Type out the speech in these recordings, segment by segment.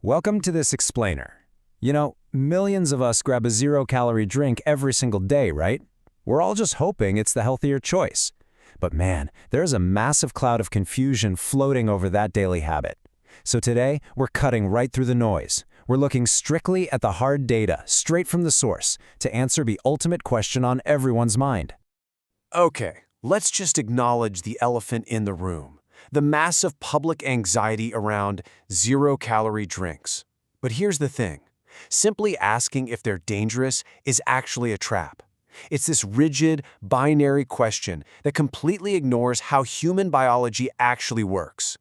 Welcome to this explainer. You know, millions of us grab a zero-calorie drink every single day, right? We're all just hoping it's the healthier choice. But man, there's a massive cloud of confusion floating over that daily habit. So today, we're cutting right through the noise. We're looking strictly at the hard data, straight from the source, to answer the ultimate question on everyone's mind. Okay, let's just acknowledge the elephant in the room. The massive public anxiety around zero-calorie drinks. But here's the thing. Simply asking if they're dangerous is actually a trap. It's this rigid, binary question that completely ignores how human biology actually works.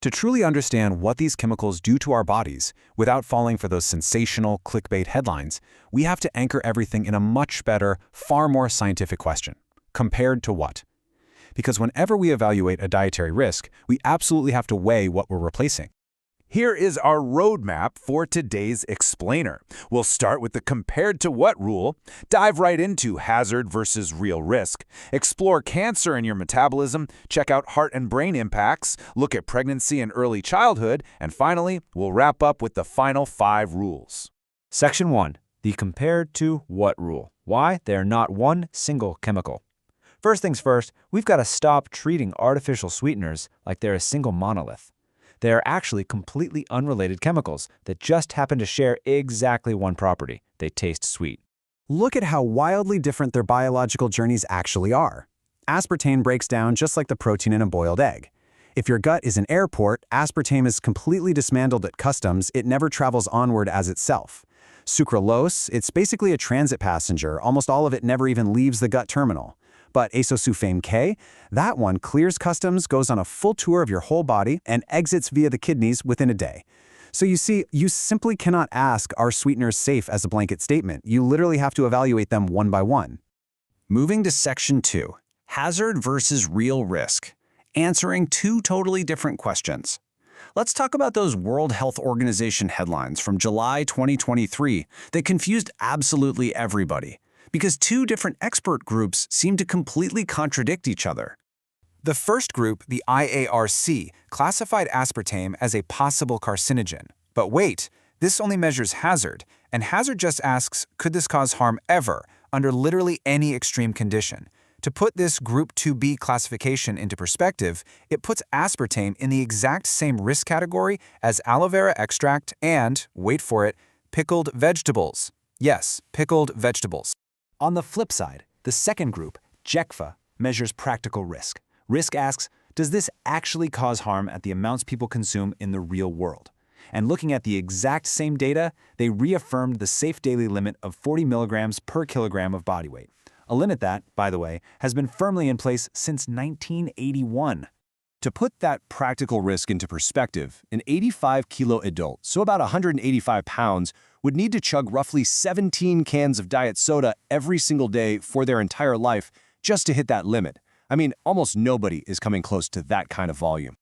To truly understand what these chemicals do to our bodies, without falling for those sensational clickbait headlines, we have to anchor everything in a much better, far more scientific question. Compared to what? Because whenever we evaluate a dietary risk, we absolutely have to weigh what we're replacing. Here is our roadmap for today's explainer. We'll start with the compared to what rule, dive right into hazard versus real risk, explore cancer in your metabolism, check out heart and brain impacts, look at pregnancy and early childhood, and finally, we'll wrap up with the final 5 rules. Section 1. The compared to what rule. Why they are not one single chemical. First things first, we've got to stop treating artificial sweeteners like they're a single monolith. They are actually completely unrelated chemicals that just happen to share exactly one property. They taste sweet. Look at how wildly different their biological journeys actually are. Aspartame breaks down just like the protein in a boiled egg. If your gut is an airport, aspartame is completely dismantled at customs. It never travels onward as itself. Sucralose, it's basically a transit passenger. Almost all of it never even leaves the gut terminal. But azosulfame K, that one clears customs, goes on a full tour of your whole body, and exits via the kidneys within a day. So you see, you simply cannot ask, are sweeteners safe as a blanket statement? You literally have to evaluate them one by one. Moving to Section 2, hazard versus real risk. Answering 2 totally different questions. Let's talk about those World Health Organization headlines from July 2023 that confused absolutely everybody, because 2 different expert groups seem to completely contradict each other. The first group, the IARC, classified aspartame as a possible carcinogen. But wait, this only measures hazard, and hazard just asks, could this cause harm ever, under literally any extreme condition? To put this Group 2B classification into perspective, it puts aspartame in the exact same risk category as aloe vera extract and, wait for it, pickled vegetables. Yes, pickled vegetables. On the flip side, the second group, JECFA, measures practical risk. Risk asks, does this actually cause harm at the amounts people consume in the real world? And looking at the exact same data, they reaffirmed the safe daily limit of 40 milligrams per kilogram of body weight. A limit that, by the way, has been firmly in place since 1981. To put that practical risk into perspective, an 85-kilo adult, so about 185 pounds, would need to chug roughly 17 cans of diet soda every single day for their entire life just to hit that limit. I mean, almost nobody is coming close to that kind of volume.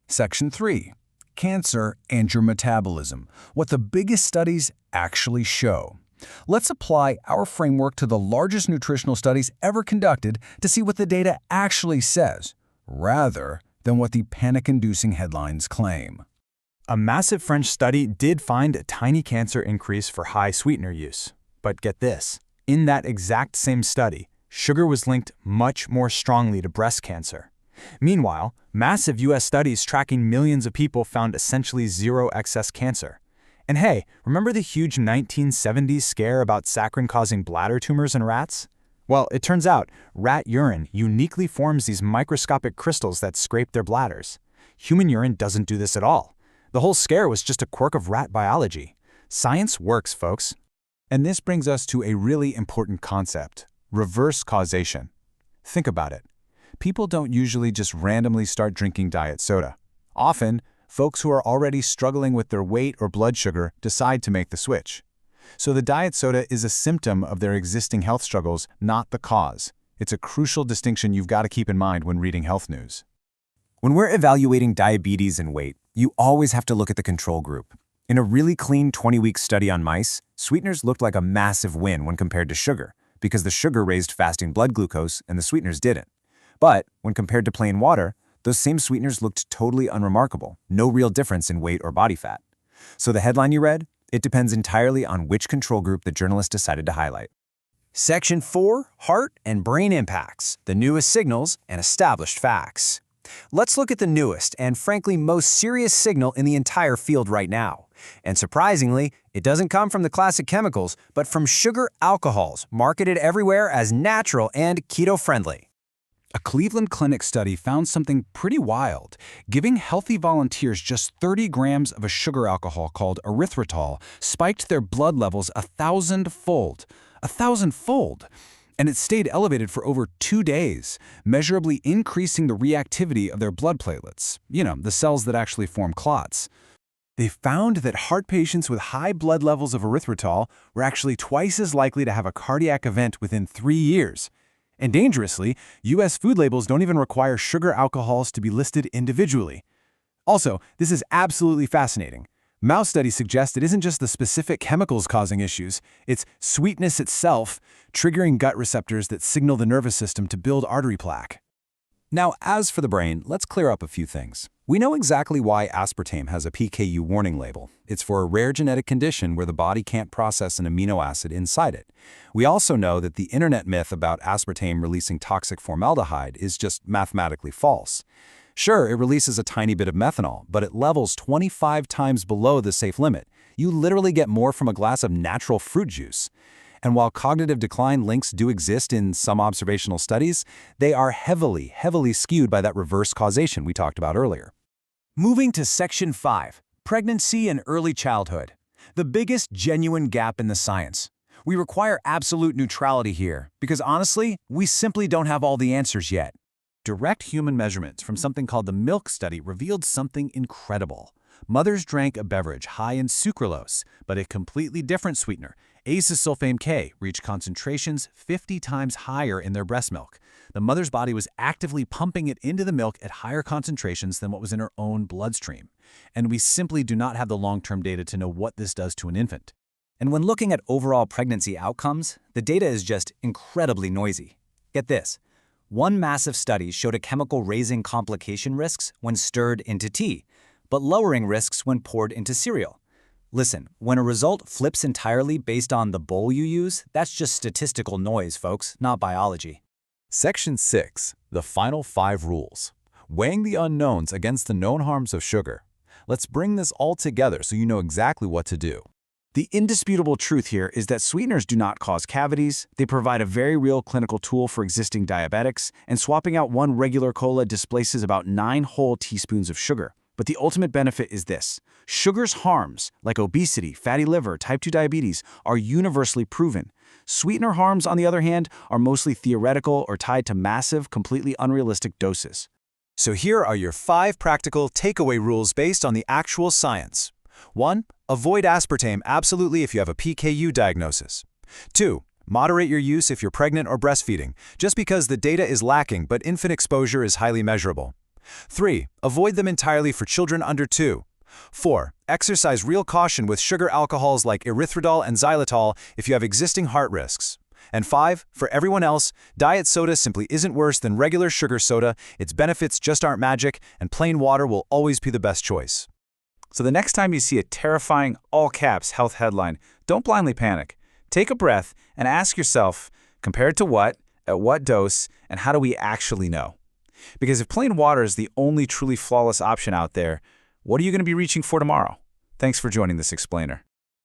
Section 3. Cancer and your metabolism. What the biggest studies actually show. Let's apply our framework to the largest nutritional studies ever conducted to see what the data actually says, rather than what the panic-inducing headlines claim. A massive French study did find a tiny cancer increase for high sweetener use. But get this, in that exact same study, sugar was linked much more strongly to breast cancer. Meanwhile, massive US studies tracking millions of people found essentially zero excess cancer. And hey, remember the huge 1970s scare about saccharin causing bladder tumors in rats? Well, it turns out rat urine uniquely forms these microscopic crystals that scrape their bladders. Human urine doesn't do this at all. The whole scare was just a quirk of rat biology. Science works, folks. And this brings us to a really important concept, reverse causation. Think about it. People don't usually just randomly start drinking diet soda. Often, folks who are already struggling with their weight or blood sugar decide to make the switch. So the diet soda is a symptom of their existing health struggles, not the cause. It's a crucial distinction you've got to keep in mind when reading health news. When we're evaluating diabetes and weight, you always have to look at the control group. In a really clean 20-week study on mice, sweeteners looked like a massive win when compared to sugar, because the sugar raised fasting blood glucose and the sweeteners didn't. But when compared to plain water, those same sweeteners looked totally unremarkable, no real difference in weight or body fat. So the headline you read? It depends entirely on which control group the journalist decided to highlight. Section 4, Heart and Brain Impacts, the newest signals and established facts. Let's look at the newest and frankly most serious signal in the entire field right now. And surprisingly, it doesn't come from the classic chemicals, but from sugar alcohols, marketed everywhere as natural and keto-friendly. A Cleveland Clinic study found something pretty wild. Giving healthy volunteers just 30 grams of a sugar alcohol called erythritol spiked their blood levels 1,000-fold. 1,000-fold! And it stayed elevated for over 2 days, measurably increasing the reactivity of their blood platelets. You know, the cells that actually form clots. They found that heart patients with high blood levels of erythritol were actually twice as likely to have a cardiac event within 3 years. And dangerously, U.S. food labels don't even require sugar alcohols to be listed individually. Also, this is absolutely fascinating. Mouse studies suggest it isn't just the specific chemicals causing issues, it's sweetness itself, triggering gut receptors that signal the nervous system to build artery plaque. Now, as for the brain, let's clear up a few things. We know exactly why aspartame has a PKU warning label. It's for a rare genetic condition where the body can't process an amino acid inside it. We also know that the internet myth about aspartame releasing toxic formaldehyde is just mathematically false. Sure, it releases a tiny bit of methanol, but it levels 25 times below the safe limit. You literally get more from a glass of natural fruit juice. And while cognitive decline links do exist in some observational studies, they are heavily skewed by that reverse causation we talked about earlier. Moving to Section 5, Pregnancy and Early Childhood. The biggest genuine gap in the science. We require absolute neutrality here, because honestly, we simply don't have all the answers yet. Direct human measurements from something called the Milk Study revealed something incredible. Mothers drank a beverage high in sucralose, but a completely different sweetener, acesulfame K, reached concentrations 50 times higher in their breast milk. The mother's body was actively pumping it into the milk at higher concentrations than what was in her own bloodstream. And we simply do not have the long-term data to know what this does to an infant. And when looking at overall pregnancy outcomes, the data is just incredibly noisy. Get this. One massive study showed a chemical raising complication risks when stirred into tea, but lowering risks when poured into cereal. Listen, when a result flips entirely based on the bowl you use, that's just statistical noise, folks, not biology. Section 6, the final 5 rules. Weighing the unknowns against the known harms of sugar. Let's bring this all together so you know exactly what to do. The indisputable truth here is that sweeteners do not cause cavities, they provide a very real clinical tool for existing diabetics, and swapping out one regular cola displaces about 9 whole teaspoons of sugar. But the ultimate benefit is this. Sugar's harms, like obesity, fatty liver, type 2 diabetes, are universally proven. Sweetener harms, on the other hand, are mostly theoretical or tied to massive, completely unrealistic doses. So here are your 5 practical takeaway rules based on the actual science. 1. Avoid aspartame absolutely if you have a PKU diagnosis. 2. Moderate your use if you're pregnant or breastfeeding, just because the data is lacking but infant exposure is highly measurable. 3. Avoid them entirely for children under 2. 4. Exercise real caution with sugar alcohols like erythritol and xylitol if you have existing heart risks. And 5. For everyone else, diet soda simply isn't worse than regular sugar soda, its benefits just aren't magic, and plain water will always be the best choice. So the next time you see a terrifying all-caps health headline, don't blindly panic. Take a breath and ask yourself, compared to what, at what dose, and how do we actually know? Because if plain water is the only truly flawless option out there, what are you going to be reaching for tomorrow? Thanks for joining this explainer.